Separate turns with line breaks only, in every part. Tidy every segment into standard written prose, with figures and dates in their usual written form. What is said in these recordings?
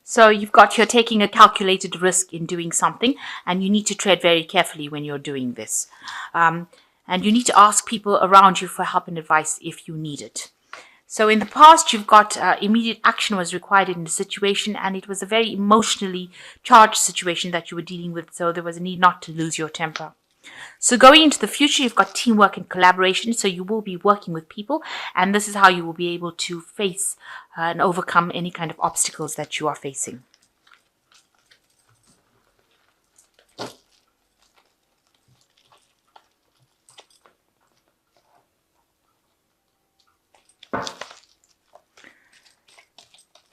So you're taking a calculated risk in doing something, and you need to tread very carefully when you're doing this. Um, and you need to ask people around you for help and advice if you need it. So in the past, you've got immediate action was required in the situation, and it was a very emotionally charged situation that you were dealing with. So there was a need not to lose your temper. So going into the future, you've got teamwork and collaboration. So you will be working with people, and this is how you will be able to face and overcome any kind of obstacles that you are facing.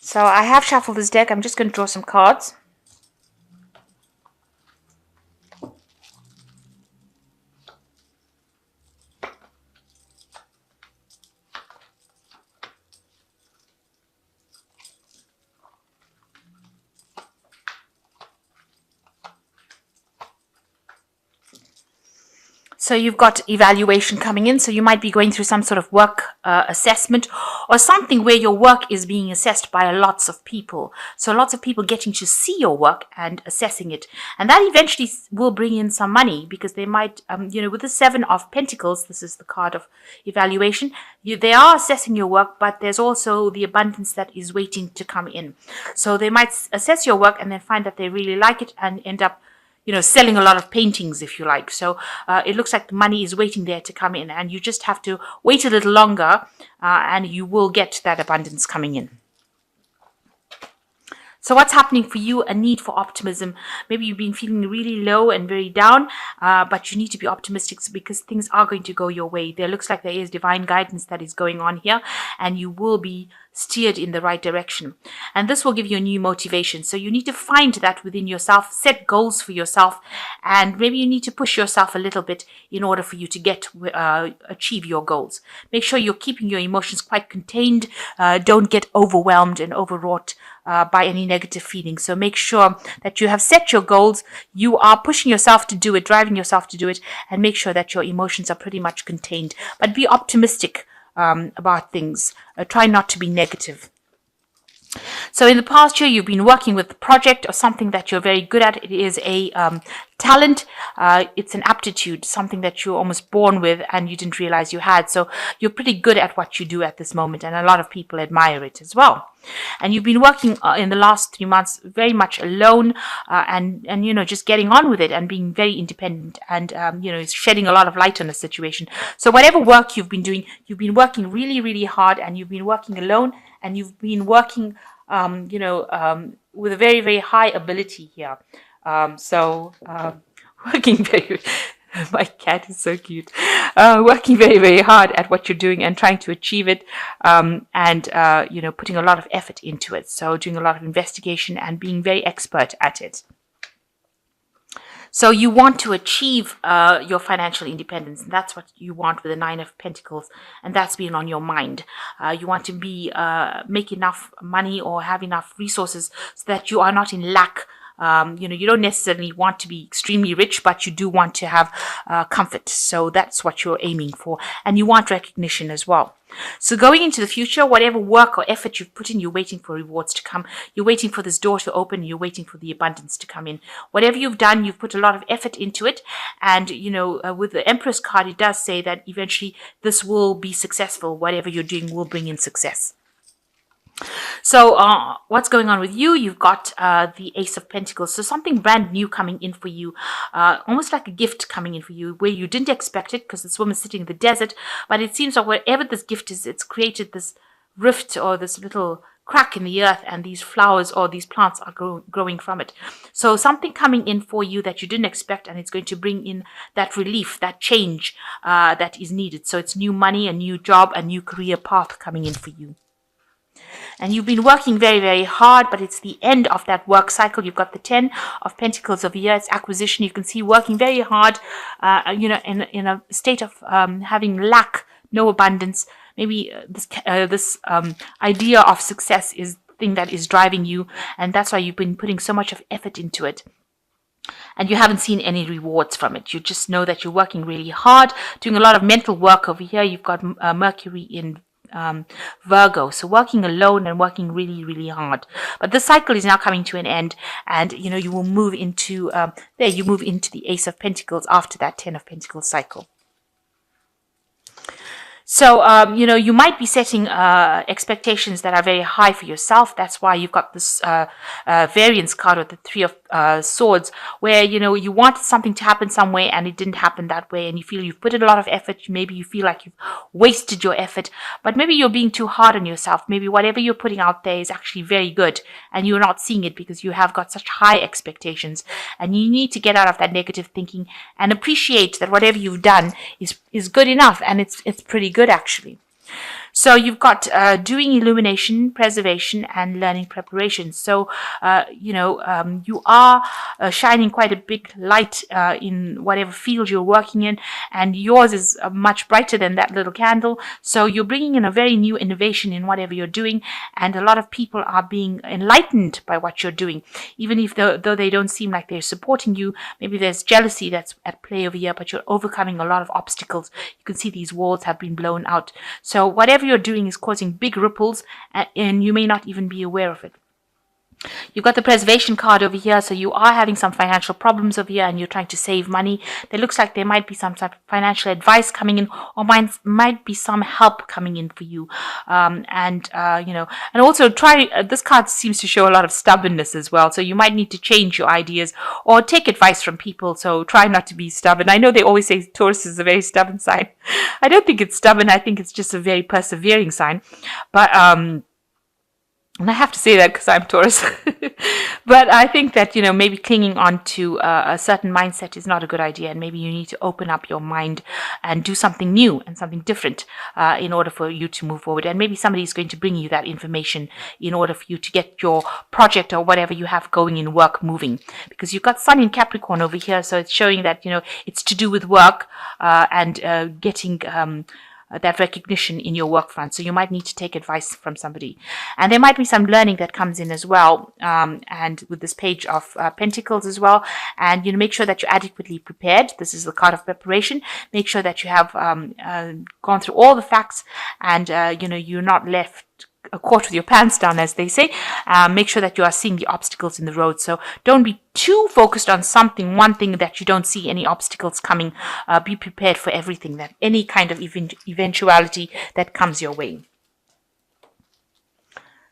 So I have shuffled this deck. I'm just going to draw some cards. So you've got evaluation coming in. So you might be going through some sort of work assessment or something where your work is being assessed by lots of people. So lots of people getting to see your work and assessing it. And that eventually will bring in some money because they might, with the Seven of Pentacles, this is the card of evaluation, they are assessing your work, but there's also the abundance that is waiting to come in. So they might assess your work and then find that they really like it and end up selling a lot of paintings, if you like. So it looks like the money is waiting there to come in, and you just have to wait a little longer, and you will get that abundance coming in. So what's happening for you? A need for optimism. Maybe you've been feeling really low and very down, but you need to be optimistic because things are going to go your way. There looks like there is divine guidance that is going on here, and you will be steered in the right direction. And this will give you a new motivation. So you need to find that within yourself, set goals for yourself, and maybe you need to push yourself a little bit in order for you to achieve your goals. Make sure you're keeping your emotions quite contained. Don't get overwhelmed and overwrought by any negative feelings. So make sure that you have set your goals, you are pushing yourself to do it, driving yourself to do it, and make sure that your emotions are pretty much contained. But be optimistic about things. Try not to be negative. So in the past year, you've been working with a project or something that you're very good at. It is a talent. It's an aptitude, something that you're almost born with and you didn't realize you had. So you're pretty good at what you do at this moment, and a lot of people admire it as well. And you've been working in the last 3 months very much alone, and just getting on with it and being very independent, and shedding a lot of light on the situation. So whatever work you've been doing, you've been working really, really hard, and you've been working alone, and you've been working with a very, very high ability here. Working very, my cat is so cute. Working very, very hard at what you're doing and trying to achieve it, and putting a lot of effort into it. So doing a lot of investigation and being very expert at it. So you want to achieve your financial independence, and that's what you want with the Nine of Pentacles, and that's been on your mind. You want to make enough money or have enough resources so that you are not in lack. You don't necessarily want to be extremely rich, but you do want to have comfort. So that's what you're aiming for, and you want recognition as well. So going into the future, whatever work or effort you've put in, you're waiting for rewards to come. You're waiting for this door to open. You're waiting for the abundance to come in. Whatever you've done, you've put a lot of effort into it. And, with the Empress card, it does say that eventually this will be successful. Whatever you're doing will bring in success. So what's going on with you? You've got the Ace of Pentacles. So something brand new coming in for you, almost like a gift coming in for you where you didn't expect it, because this woman's sitting in the desert. But it seems like wherever this gift is, it's created this rift or this little crack in the earth, and these flowers or these plants are growing from it. So something coming in for you that you didn't expect, and it's going to bring in that relief, that change that is needed. So it's new money, a new job, a new career path coming in for you. And you've been working very, very hard, but it's the end of that work cycle. You've got the 10 of Pentacles over here. It's acquisition. You can see working very hard, in a state of having lack, no abundance. Maybe this idea of success is the thing that is driving you, and that's why you've been putting so much of effort into it. And you haven't seen any rewards from it. You just know that you're working really hard, doing a lot of mental work over here. You've got Mercury in Virgo. So working alone and working really, really hard. But this cycle is now coming to an end, and you will move into you move into the Ace of Pentacles after that Ten of Pentacles cycle. So, you might be setting expectations that are very high for yourself. That's why you've got this variance card with the Three of Swords, where, you wanted something to happen some way and it didn't happen that way. And you feel you've put in a lot of effort. Maybe you feel like you've wasted your effort, but maybe you're being too hard on yourself. Maybe whatever you're putting out there is actually very good and you're not seeing it because you have got such high expectations. And you need to get out of that negative thinking and appreciate that whatever you've done is good enough, and it's pretty good actually. So you've got doing illumination, preservation, and learning preparation. So, you are shining quite a big light in whatever field you're working in, and yours is much brighter than that little candle. So you're bringing in a very new innovation in whatever you're doing, and a lot of people are being enlightened by what you're doing, even if though they don't seem like they're supporting you. Maybe there's jealousy that's at play over here, but you're overcoming a lot of obstacles. You can see these walls have been blown out. So whatever you're doing is causing big ripples, and you may not even be aware of it. You've got the preservation card over here, so you are having some financial problems over here and you're trying to save money. There looks like there might be some type of financial advice coming in, or might be some help coming in for you. And also this card seems to show a lot of stubbornness as well. So you might need to change your ideas or take advice from people. So try not to be stubborn. I know they always say Taurus is a very stubborn sign. I don't think it's stubborn. I think it's just a very persevering sign. But, and I have to say that because I'm Taurus. But I think that, maybe clinging on to a certain mindset is not a good idea. And maybe you need to open up your mind and do something new and something different in order for you to move forward. And maybe somebody is going to bring you that information in order for you to get your project or whatever you have going in work moving. Because you've got Sun in Capricorn over here. So it's showing that, it's to do with work and getting that recognition in your work front. So you might need to take advice from somebody. And there might be some learning that comes in as well. And with this Page of Pentacles as well. And, make sure that you're adequately prepared. This is the card of preparation. Make sure that you have gone through all the facts and, you're not left caught with your pants down, as they say. Make sure that you are seeing the obstacles in the road. So don't be too focused on one thing that you don't see any obstacles coming. Be prepared for everything, that any kind of eventuality that comes your way.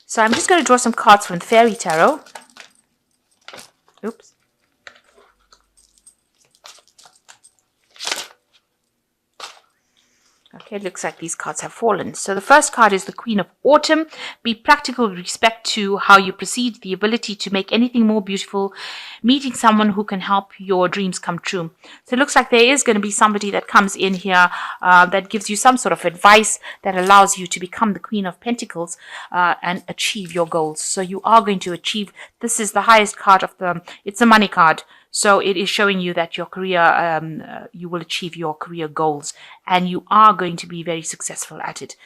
So I'm just going to draw some cards from the Fairy Tarot. Oops. Okay, it looks like these cards have fallen. So the first card is the Queen of Autumn. Be practical with respect to how you proceed, the ability to make anything more beautiful, meeting someone who can help your dreams come true. So it looks like there is going to be somebody that comes in here that gives you some sort of advice that allows you to become the Queen of Pentacles and achieve your goals. So you are going to achieve, this is the highest card of it's a money card. So it is showing you that your career, you will achieve your career goals, and you are going to be very successful at it,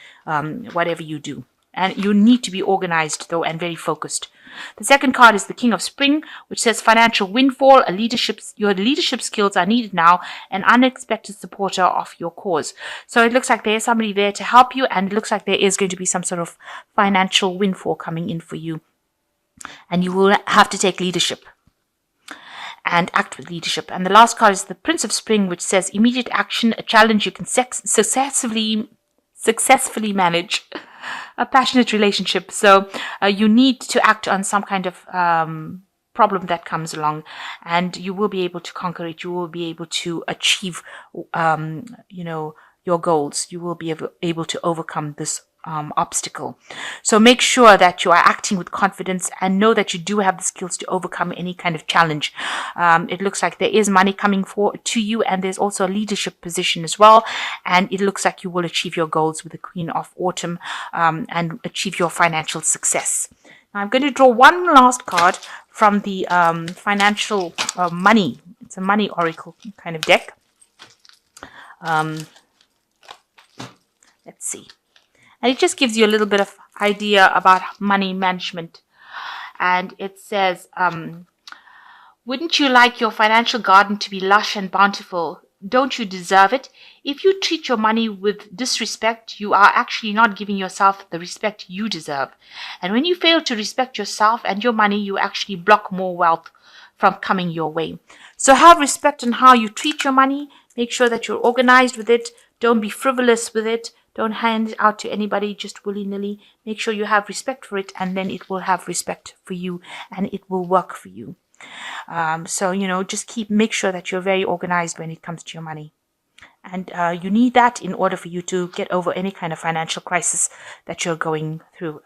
whatever you do. And you need to be organized, though, and very focused. The second card is the King of Spring, which says financial windfall. Your leadership skills are needed now, an unexpected supporter of your cause. So it looks like there is somebody there to help you, and it looks like there is going to be some sort of financial windfall coming in for you. And you will have to take leadership and act with leadership. And the last card is the Prince of Spring, which says immediate action, a challenge you can successfully manage, a passionate relationship. So you need to act on some kind of problem that comes along, and you will be able to conquer it. You will be able to achieve, your goals. You will be able to overcome this obstacle. So make sure that you are acting with confidence and know that you do have the skills to overcome any kind of challenge. It looks like there is money coming to you, and there's also a leadership position as well. And it looks like you will achieve your goals with the Queen of Autumn and achieve your financial success. Now I'm going to draw one last card from the financial money. It's a money oracle kind of deck. Let's see. And it just gives you a little bit of idea about money management. And it says, wouldn't you like your financial garden to be lush and bountiful? don't you deserve it? If you treat your money with disrespect, you are actually not giving yourself the respect you deserve. And when you fail to respect yourself and your money, you actually block more wealth from coming your way. So have respect on how you treat your money. Make sure that you're organized with it. Don't be frivolous with it. Don't hand it out to anybody just willy-nilly. Make sure you have respect for it, and then it will have respect for you and it will work for you. So, just make sure that you're very organized when it comes to your money. And you need that in order for you to get over any kind of financial crisis that you're going through.